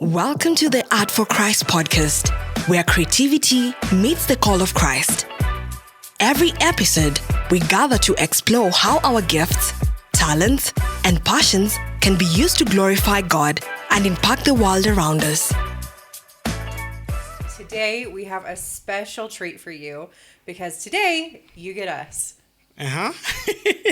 Welcome to the Art4Christ Podcast, where creativity meets the call of Christ. Every episode, we gather to explore how our gifts, talents, and passions can be used to glorify God and impact the world around us. Today, we have a special treat for you because today, you get us.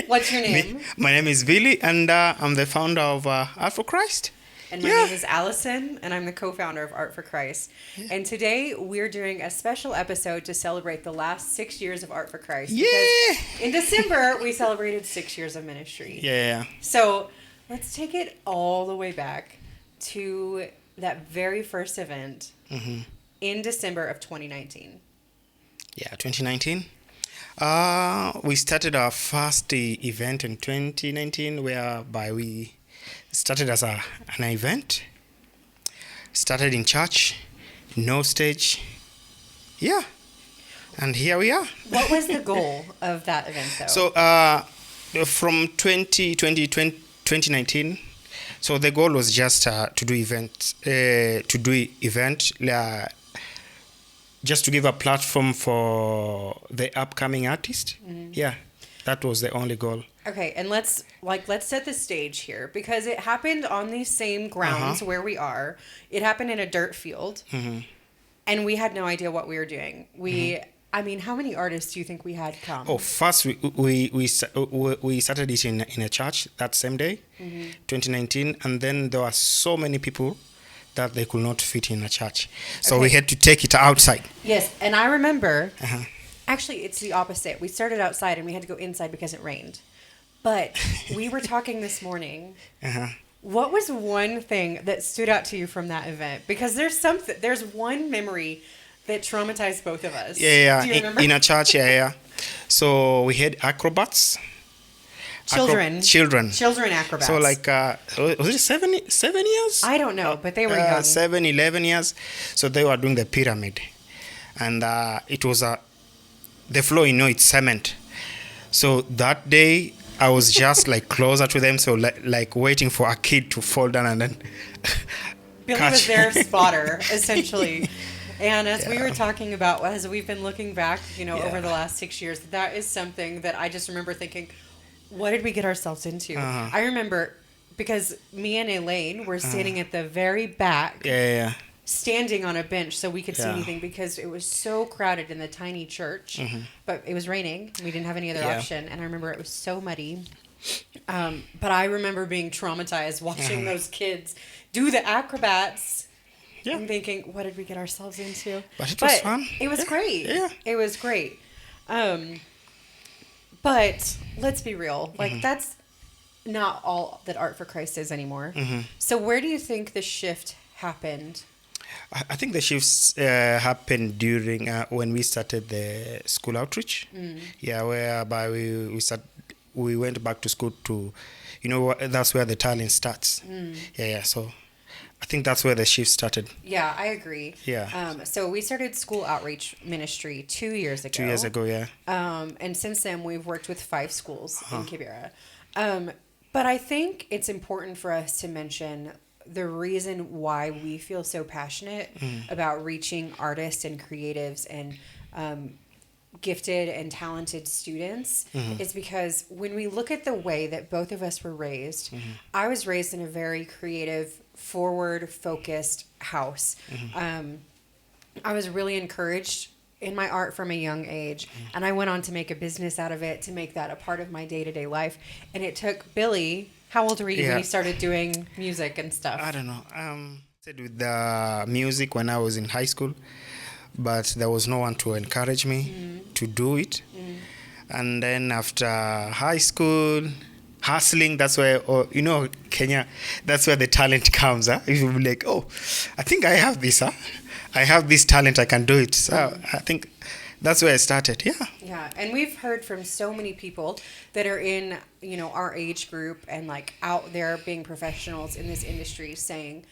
What's your name? My name is Billy, and I'm the founder of Art4Christ. And my name is Alison, and I'm the co-founder of Art4Christ. And today, we're doing a special episode to celebrate the last 6 years of Art4Christ. Yeah! Because in December, we celebrated 6 years of ministry. Yeah. So, let's take it all the way back to that very first event in December of 2019. Yeah, 2019. We started our first event in 2019, whereby we started as an event. Started in church, no stage. Yeah, and here we are. What was the goal of that event, though? So, from 2019, so the goal was just to do event, just to give a platform for the upcoming artist. Yeah, that was the only goal. Okay, and let's set the stage here because it happened on these same grounds where we are. It happened in a dirt field, and we had no idea what we were doing. I mean, how many artists do you think we had come? Oh, first we started it in a church that same day, 2019, and then there were so many people that they could not fit in a church, so we had to take it outside. Yes, and I remember. Actually, it's the opposite. We started outside and we had to go inside because it rained. But we were talking this morning. What was one thing that stood out to you from that event? Because there's one memory that traumatized both of us. Yeah. Do you remember? In a church, yeah. So we had acrobats. Children acrobats. So like, was it 7 years? I don't know, but they were young. 7, 11 years. So they were doing the pyramid. And it was the floor, it's cement. So that day, I was just like closer to them, so like waiting for a kid to fall down and then Billy was their spotter, essentially. And as we were talking about, as we've been looking back, over the last 6 years, that is something that I just remember thinking, what did we get ourselves into? I remember because me and Elaine were sitting at the very back. Standing on a bench so we could see anything because it was so crowded in the tiny church. But it was raining. We didn't have any other option. And I remember it was so muddy. But I remember being traumatized watching those kids do the acrobats and thinking, what did we get ourselves into? But it was fun. It was great. Yeah. It was great. But let's be real. Like, that's not all that Art4Christ is anymore. So where do you think the shift happened? I think the shifts happened during when we started the school outreach. Whereby we went back to school to, that's where the talent starts. So I think that's where the shift started. Yeah, I agree. Yeah. So we started school outreach ministry 2 years ago. 2 years ago, yeah. And since then, we've worked with 5 schools in Kibera. But I think it's important for us to mention the reason why we feel so passionate about reaching artists and creatives and gifted and talented students is because when we look at the way that both of us were raised, I was raised in a very creative, forward-focused house. I was really encouraged in my art from a young age, and I went on to make a business out of it, to make that a part of my day-to-day life. And it took Billy... How old were you when you started doing music and stuff? I don't know. I started with the music when I was in high school, but there was no one to encourage me to do it. And then after high school, hustling, that's where, Kenya, that's where the talent comes. You'll be like, oh, I think I have this. I have this talent, I can do it. So I think that's where I started. Yeah, and we've heard from so many people that are in, our age group and like out there being professionals in this industry saying,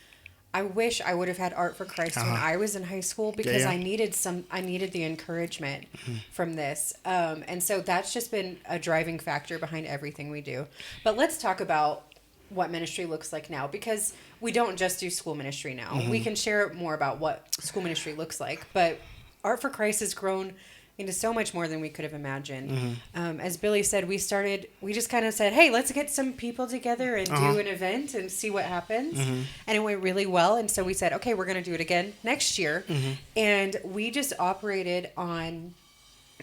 I wish I would have had Art4Christ when I was in high school because I needed the encouragement from this. And so that's just been a driving factor behind everything we do. But let's talk about what ministry looks like now, because we don't just do school ministry now. We can share more about what school ministry looks like, but Art for Christ has grown into so much more than we could have imagined. As Billy said, we just kind of said, hey, let's get some people together and do an event and see what happens. And it went really well. And so we said, okay, we're going to do it again next year. And we just operated on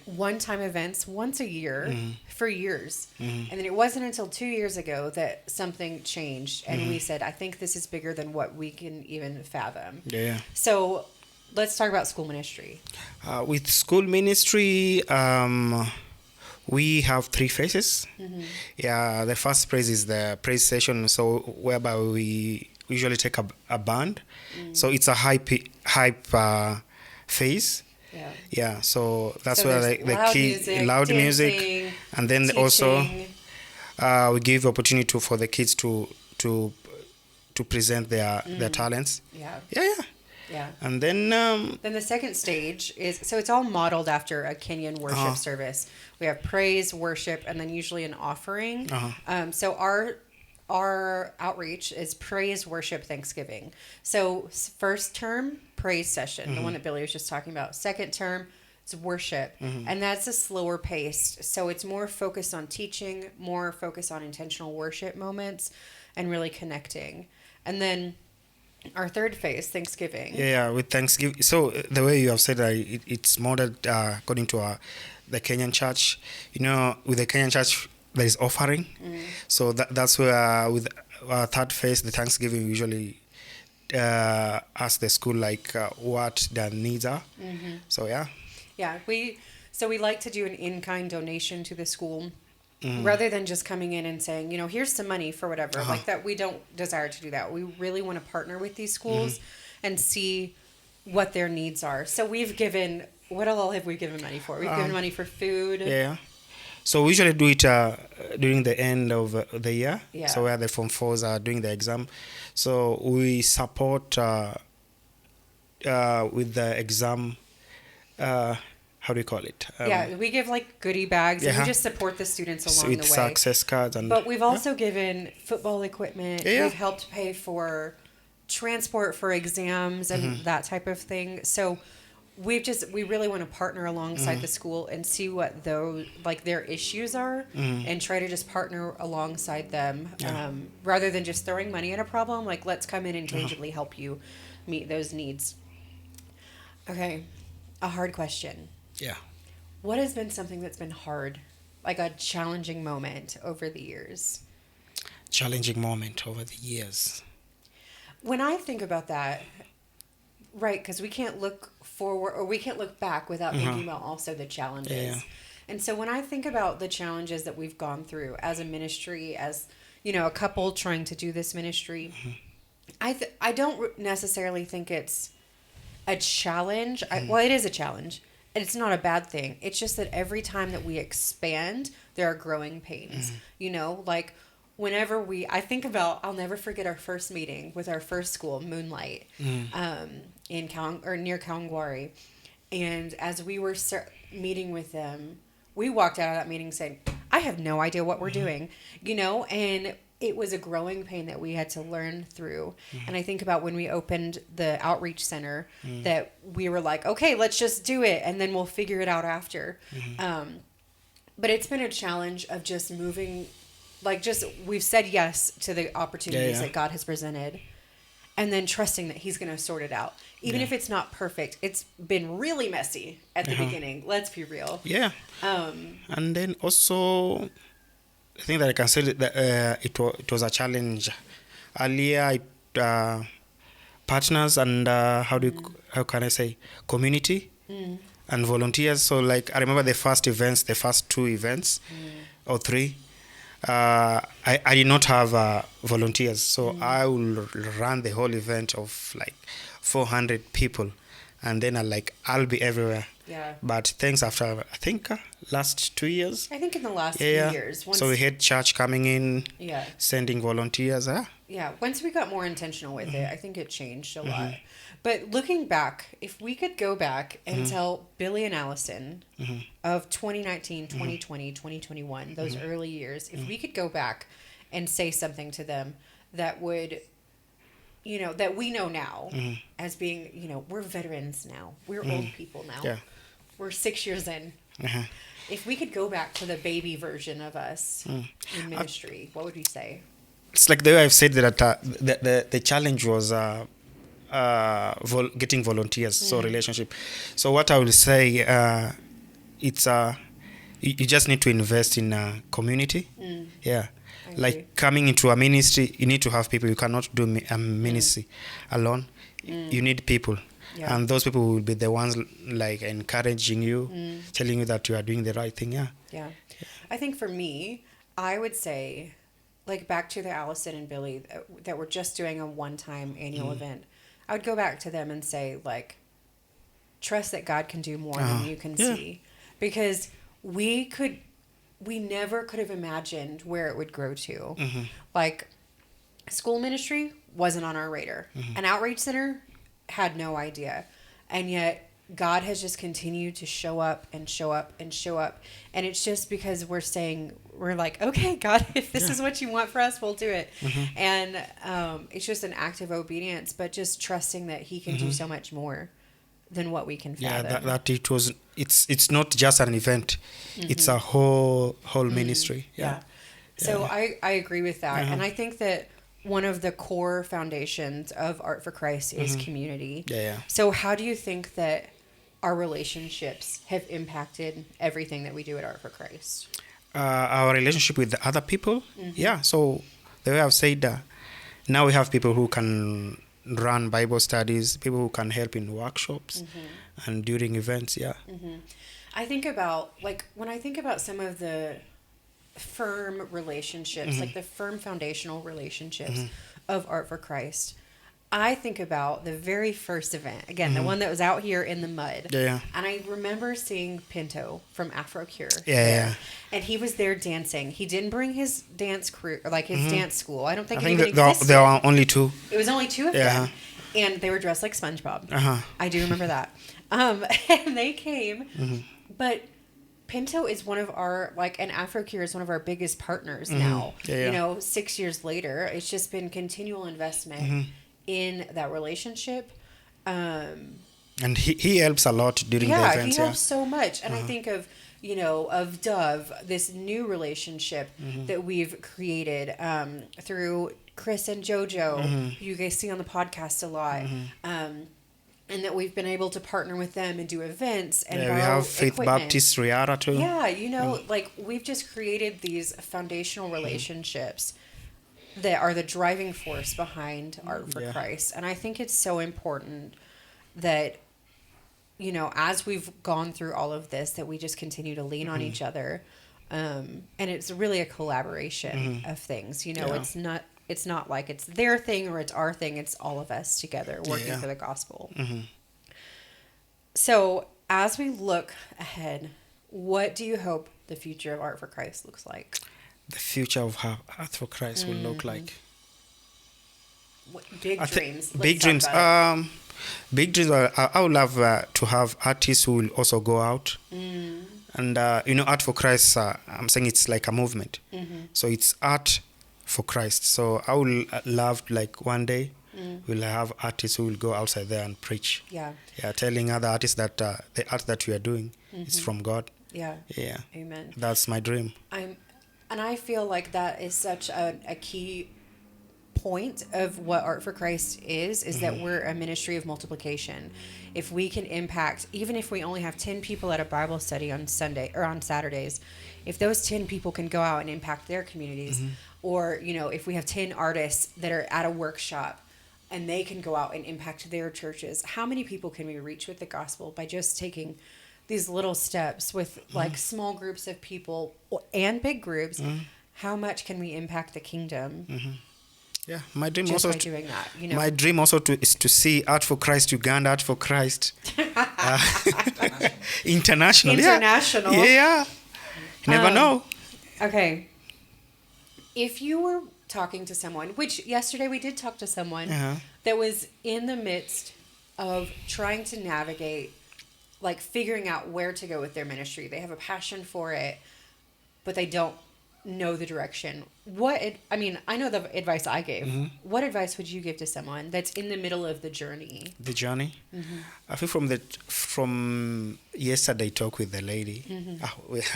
one-time events once a year for years. And then it wasn't until 2 years ago that something changed. And we said, I think this is bigger than what we can even fathom. Yeah. So let's talk about school ministry. With school ministry, we have 3 phases. Yeah, the first phase is the praise session, so whereby we usually take a band. So it's a hype phase. Yeah, so that's where the loud music, and then teaching. Also we give opportunity for the kids to present their talents. Yeah. And then the second stage is, so it's all modeled after a Kenyan worship service. We have praise, worship, and then usually an offering. So our outreach is praise, worship, thanksgiving. So first term, praise session, the one that Billy was just talking about. Second term, it's worship, and that's a slower pace. So it's more focused on teaching, more focused on intentional worship moments, and really connecting. And then our third phase, Thanksgiving. Yeah, with Thanksgiving. So the way you have said that, it's modeled according to the Kenyan church. With the Kenyan church, there is offering. So that's where with our third phase, the Thanksgiving, we usually ask the school what their needs are. So we like to do an in-kind donation to the school. Rather than just coming in and saying, here's some money for whatever, like that. We don't desire to do that. We really want to partner with these schools and see what their needs are. So we've given, what all have we given money for? We've given money for food. Yeah. So we usually do it during the end of the year. Yeah. So where the Form 4s are doing the exam. So we support with the exam, how do you call it? We give goodie bags and we just support the students along the way. Success cards. But we've also given football equipment. We've helped pay for transport for exams and that type of thing. So we really want to partner alongside the school and see what their issues are and try to just partner alongside them rather than just throwing money at a problem. Let's come in and tangibly help you meet those needs. Okay, a hard question. Yeah. What has been something that's been hard, like a challenging moment over the years? Challenging moment over the years. When I think about that, right, because we can't look forward or we can't look back without thinking about also the challenges. Yeah. And so when I think about the challenges that we've gone through as a ministry, as, a couple trying to do this ministry, I don't necessarily think it's a challenge. Well, it is a challenge. And it's not a bad thing. It's just that every time that we expand, there are growing pains. Whenever I think about, I'll never forget our first meeting with our first school, Moonlight, in near Kawangware. And as we were meeting with them, we walked out of that meeting saying, I have no idea what we're doing, and it was a growing pain that we had to learn through. And I think about when we opened the outreach center that we were like, okay, let's just do it. And then we'll figure it out after. But it's been a challenge of just moving, we've said yes to the opportunities that God has presented and then trusting that he's going to sort it out. Even if it's not perfect, it's been really messy at the beginning. Let's be real. Yeah. And then also, I think that I can say that it was a challenge. Earlier, partners and how can I say, community and volunteers. So I remember the first 2 events or 3. I did not have volunteers, so I will run the whole event of 400 people, and then I'll be everywhere. Yeah. But thanks after, I think, last 2 years. I think in the last few years. So we had church coming in, sending volunteers. Yeah, once we got more intentional with it, I think it changed a lot. But looking back, if we could go back and tell Billy and Alison of 2019, 2020, 2021, those early years, if we could go back and say something to them that would, that we know now as being, we're veterans now. We're old people now. Yeah. We're 6 years in. If we could go back to the baby version of us in ministry, what would we say? It's like the way I've said that the challenge was getting volunteers, so relationship. So what I will say, it's you just need to invest in a community. Yeah. Like coming into a ministry, you need to have people. You cannot do a ministry alone. You need people. Yeah. And those people will be the ones like encouraging you, telling you that you are doing the right thing. Yeah. I think for me, I would say, like back to the Alison and Billy that were just doing a one-time annual event. I would go back to them and say, like, trust that God can do more than you can see. Because we never could have imagined where it would grow to. Like, school ministry wasn't on our radar. An outreach center had no idea. And yet God has just continued to show up and show up and show up. And it's just because we're like, okay, God, if this is what you want for us, we'll do it. And it's just an act of obedience, but just trusting that he can do so much more than what we can fathom. Yeah, that it's not just an event. It's a whole ministry. Yeah. So I agree with that. And I think that one of the core foundations of Art4Christ is community. Yeah. So how do you think that our relationships have impacted everything that we do at Art4Christ? Our relationship with the other people. Yeah. So the way I've said, now we have people who can run Bible studies, people who can help in workshops and during events. Yeah. I think about, like, when I think about some of the firm relationships, like the firm foundational relationships of Art4Christ, I think about the very first event, again, the one that was out here in the mud. Yeah. And I remember seeing Pinto from Afro-Cure. Yeah. And he was there dancing. He didn't bring his dance crew, or like his dance school. I don't think I it think even existed. there were only two. It was only two of them. And they were dressed like SpongeBob. I do remember that. And they came. But Pinto is one of our, like, and Afro-Cure is one of our biggest partners now. You know, 6 years later, it's just been continual investment in that relationship. And he helps a lot during the events. He helps so much. And I think of, you know, of Dove, this new relationship that we've created through Chris and JoJo, who you guys see on the podcast a lot. And that we've been able to partner with them and do events and borrow we have Faith equipment. Baptist Riara too. Yeah, you know, like we've just created these foundational relationships that are the driving force behind Art4Christ. And I think it's so important that, you know, as we've gone through all of this, that we just continue to lean on each other. And it's really a collaboration of things. You know, it's not like it's their thing or it's our thing. It's all of us together working for the gospel. So as we look ahead, what do you hope the future of Art4Christ looks like? The future of how Art4Christ will look like. Big dreams. Big dreams. Big dreams. I would love to have artists who will also go out. And, you know, Art4Christ, I'm saying it's like a movement. So it's art for Christ. So I would love, like, one day we'll have artists who will go outside there and preach. Yeah, telling other artists that the art that we are doing is from God. Yeah. Amen. That's my dream. And I feel like that is such a key point of what Art4Christ is that we're a ministry of multiplication. If we can impact, even if we only have 10 people at a Bible study on Sunday or on Saturdays, if those 10 people can go out and impact their communities, or, you know, if we have 10 artists that are at a workshop and they can go out and impact their churches, how many people can we reach with the gospel by just taking these little steps with like small groups of people and big groups? How much can we impact the kingdom? Yeah, my dream just also by doing that, you know? My dream also is to see Art4Christ Uganda, Art4Christ international. International. Yeah. You never know. Okay. If you were talking to someone, which yesterday we did talk to someone that was in the midst of trying to navigate, like figuring out where to go with their ministry. They have a passion for it, but they don't know the direction. I know the advice I gave. Mm-hmm. What advice would you give to someone that's in the middle of the journey? The journey. Mm-hmm. I think from yesterday talk with the lady. Mm-hmm.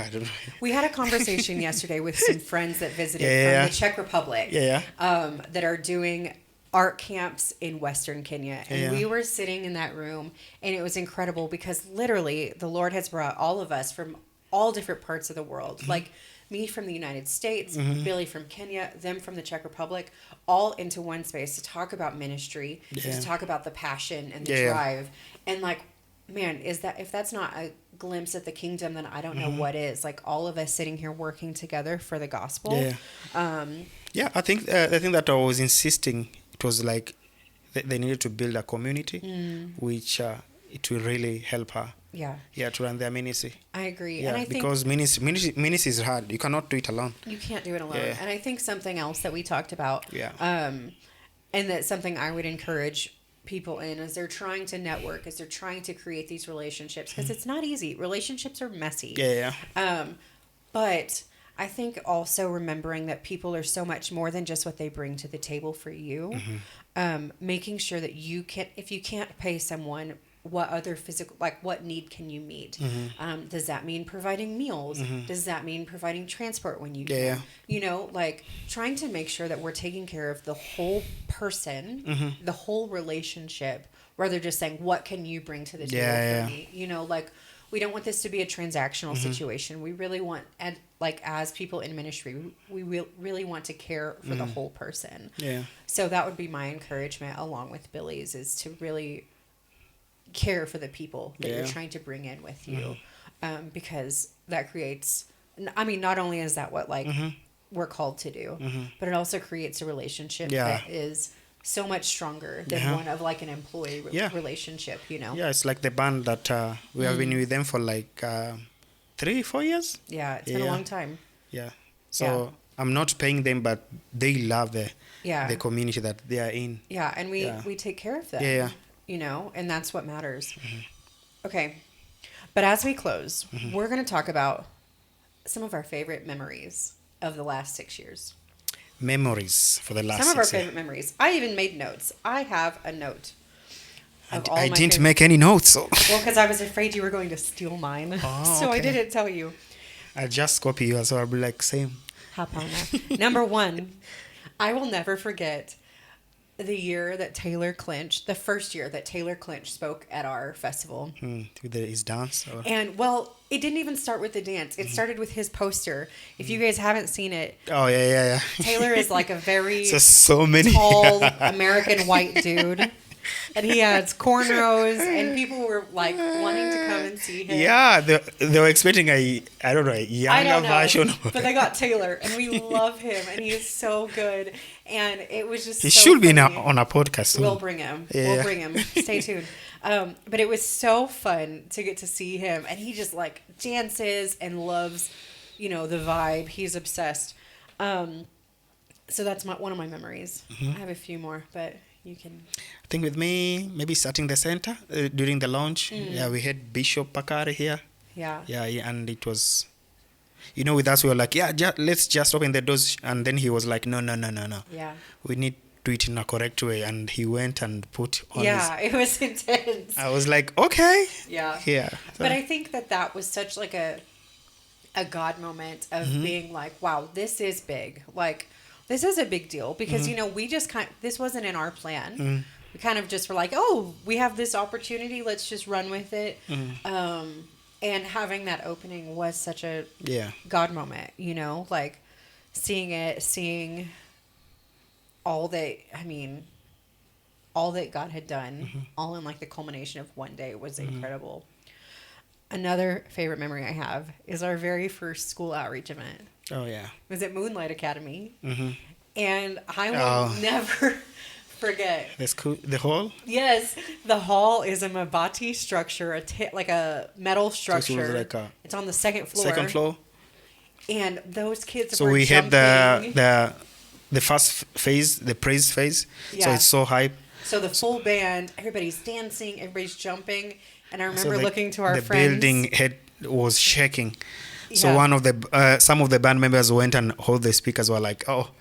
I don't know. We had a conversation yesterday with some friends that visited Yeah. from the Czech Republic. Yeah. That are doing art camps in Western Kenya. And Yeah. we were sitting in that room, and it was incredible because literally the Lord has brought all of us from all different parts of the world. Mm-hmm. Like me from the United States, Billy from Kenya, them from the Czech Republic, all into one space to talk about ministry, Yeah. to talk about the passion and the Yeah. drive. And like, man, if that's not a glimpse at the kingdom, then I don't know what is. Like all of us sitting here working together for the gospel. Yeah. Yeah, I think that I was insisting. It was like they needed to build a community, which it will really help her. Yeah. To run their ministry. I agree. Yeah, And I think because ministry is hard. You cannot do it alone. you can't do it alone. Yeah. And I think something else that we talked about, Yeah. and that's something I would encourage people in as they're trying to network, as they're trying to create these relationships, because it's not easy. Relationships are messy. Yeah. But I think also remembering that people are so much more than just what they bring to the table for you. Making sure that if you can't pay someone, what other physical, like what need can you meet? Does that mean providing meals? Does that mean providing transport when you can? Yeah. You know, like trying to make sure that we're taking care of the whole person, the whole relationship, rather than just saying, what can you bring to the table for me? You know, like we don't want this to be a transactional situation. We really want, as people in ministry, we really want to care for the whole person. Yeah. So that would be my encouragement, along with Billy's, is to really care for the people that you're trying to bring in with you, because that creates. I mean, not only is that what we're called to do, but it also creates a relationship that is so much stronger than one of like an employee relationship. You know. Yeah, it's like the band that we have been with them for like 3-4 years. Yeah, it's been a long time. Yeah. So I'm not paying them, but they love the Yeah. the community that they are in. Yeah, and we take care of them. Yeah. You know, and that's what matters. Okay. But as we close, we're going to talk about some of our favorite memories of the last 6 years. Memories for the last 6 years. Some of our favorite memories. I even made notes. I have a note. I didn't make any notes. So. Well, because I was afraid you were going to steal mine. So I didn't tell you. I just copy you, so I'll be like, same. Hapana. Number one, I will never forget the year that Taylor Clinch, the first year that Taylor Clinch spoke at our festival. With his dance? Or? And, well, it didn't even start with the dance. It started with his poster. If you guys haven't seen it, Oh, yeah. Taylor is like a very So many. tall American white dude. And he has cornrows, and people were like wanting to come and see him. Yeah, they were expecting a younger version. But they got Taylor, and we love him, and he is so good. And it was just He so should be funny. on a podcast soon. We'll bring him. Yeah. We'll bring him. Stay tuned. But it was so fun to get to see him, and he just like dances and loves, the vibe. He's obsessed. So that's one of my memories. I have a few more, but you can. I think with me, maybe starting the center during the launch. Yeah, we had Bishop Pakari here. Yeah. Yeah, and it was, with us, we were like, let's just open the doors. And then he was like, no. Yeah. We need to do it in a correct way. And he went and put on it was intense. I was like, okay. Yeah. Yeah. So, But I think that was such like a God moment of being like, wow, this is big. Like, this is a big deal because, we just this wasn't in our plan. We kind of just were like, oh, we have this opportunity. Let's just run with it. And having that opening was such a God moment, like seeing all that God had done, all in like the culmination of one day was incredible. Another favorite memory I have is our very first school outreach event. Oh, yeah. It was at Moonlight Academy. And I will never forget. The hall? Yes. The hall is a mabati structure, like a metal structure. So it's on the second floor. Second floor. And those kids so were we jumping. had the first phase, the praise phase. Yeah. So it's so hype. So the full band, everybody's dancing, everybody's jumping. And I remember looking to our the friends. building head was shaking. So one of the some of the band members went and hold the speakers, were like, "Oh,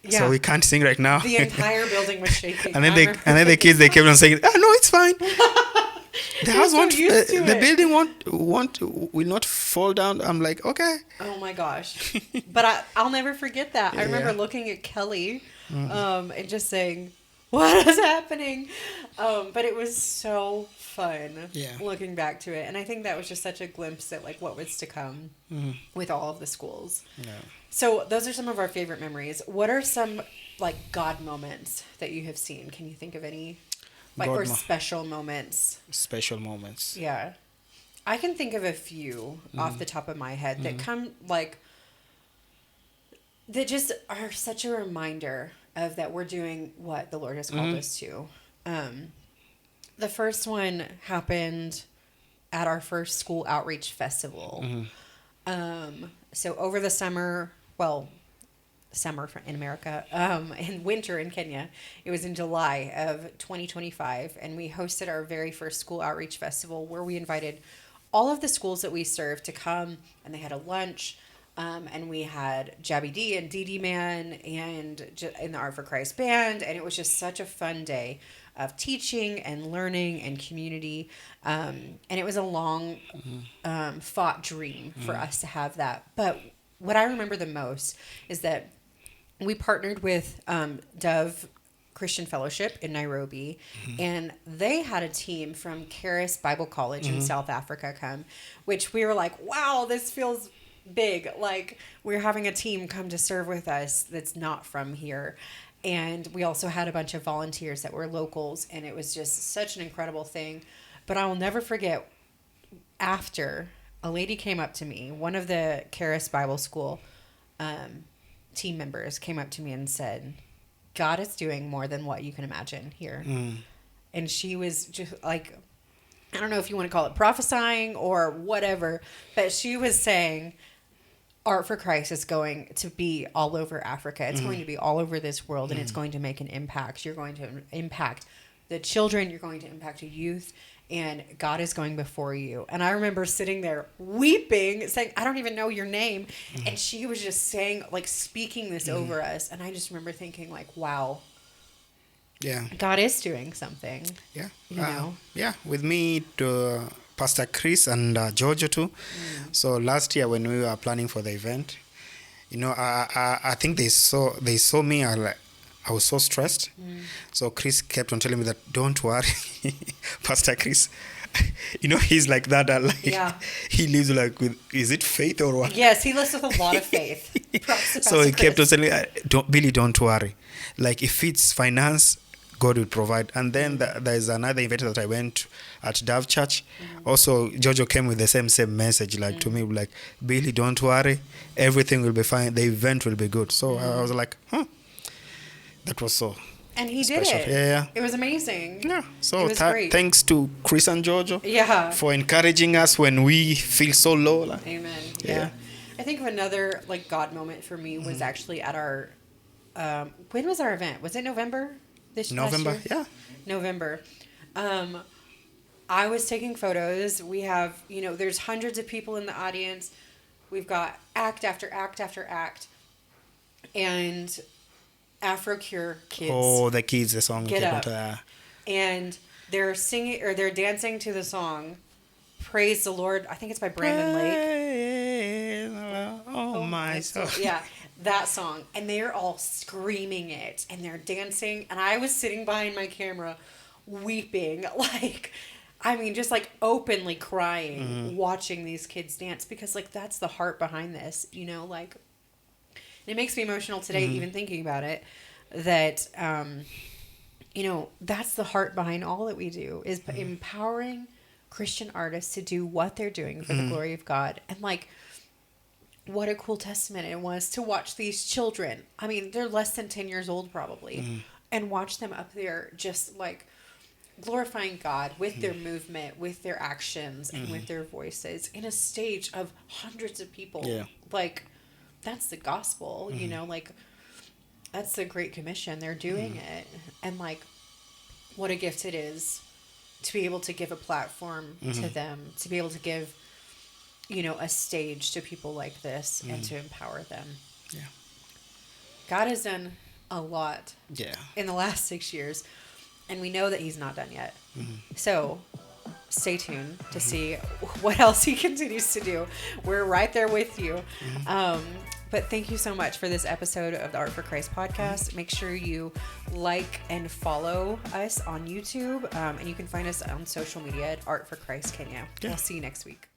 so we can't sing right now." The entire building was shaking. and then the kids, they kept on saying, "Oh no, it's fine. The house won't. The building will not fall down." I'm like, "Okay." Oh my gosh! But I'll never forget that. I remember looking at Kelly, and just saying, "What is happening?" But it was so fun looking back to it, and I think that was just such a glimpse at like what was to come with all of the schools. Yeah. So those are some of our favorite memories. What are some like God moments that you have seen? Can you think of any? Like, or special moments. Special moments. Yeah. I can think of a few off the top of my head that come, like, that just are such a reminder of that we're doing what the Lord has called us to. The first one happened at our first school outreach festival. So over the summer, summer in America, and winter in Kenya. It was in July of 2025, and we hosted our very first school outreach festival where we invited all of the schools that we served to come, and they had a lunch, and we had Jabby D and Dee Dee Man and in the Art4Christ band, and it was just such a fun day of teaching and learning and community, and it was a long fought dream for us to have that. But what I remember the most is that we partnered with Dove Christian Fellowship in Nairobi, and they had a team from Charis Bible College in South Africa come, which we were like, wow, this feels big. Like, we're having a team come to serve with us that's not from here. And we also had a bunch of volunteers that were locals, and it was just such an incredible thing. But I will never forget, after, a lady came up to me, one of the Charis Bible School team members came up to me and said, God is doing more than what you can imagine here. And she was just like, I don't know if you want to call it prophesying or whatever, but she was saying Art4Christ is going to be all over Africa. It's going to be all over this world, and it's going to make an impact. You're going to impact the children. You're going to impact the youth. And God is going before you. And I remember sitting there weeping, saying, I don't even know your name. And she was just saying, like, speaking this over us. And I just remember thinking, like, wow. Yeah. God is doing something. Yeah. You know? Yeah. With me, Pastor Chris and Giorgio too. So last year when we were planning for the event, you know, I think they saw me, I was so stressed. So Chris kept on telling me that, don't worry, Pastor Chris. You know, he's like that. He lives like with, is it faith or what? Yes, he lives with a lot of faith. So he kept on telling me, Billy, don't worry. Like, if it's finance, God will provide. And then there's another event that I went at Dove Church. Also, Jojo came with the same message, like to me, like, Billy, don't worry. Everything will be fine. The event will be good. So I was like, that was so. And he special. did it. Yeah. It was amazing. Yeah. So thanks to Chris and Giorgio. Yeah. For encouraging us when we feel so low. Like, amen. Yeah. I think another like God moment for me was actually at our. When was our event? Was it November? November. Yeah. November. I was taking photos. We have, there's hundreds of people in the audience. We've got act after act after act, and Afro-Cure kids. Oh, the kids, the song. Get up. And they're singing, or they're dancing to the song, Praise the Lord. I think it's by Brandon Lake. Oh my soul. Yeah, that song. And they're all screaming it, and they're dancing. And I was sitting behind my camera, weeping, just like openly crying, watching these kids dance, because like that's the heart behind this, it makes me emotional today, even thinking about it, that, that's the heart behind all that we do, is empowering Christian artists to do what they're doing for the glory of God. And what a cool testament it was to watch these children. I mean, they're less than 10 years old probably, and watch them up there just glorifying God with their movement, with their actions, and with their voices in a stage of hundreds of people. Yeah. That's the gospel, that's the Great Commission. They're doing it. And what a gift it is to be able to give a platform to them, to be able to give a stage to people like this and to empower them. Yeah. God has done a lot Yeah. in the last 6 years, and we know that he's not done yet. So stay tuned to see what else he continues to do. We're right there with you. But thank you so much for this episode of the Art for Christ podcast. Make sure you like and follow us on YouTube, and you can find us on social media at Art for Christ Kenya. Yeah. We'll see you next week.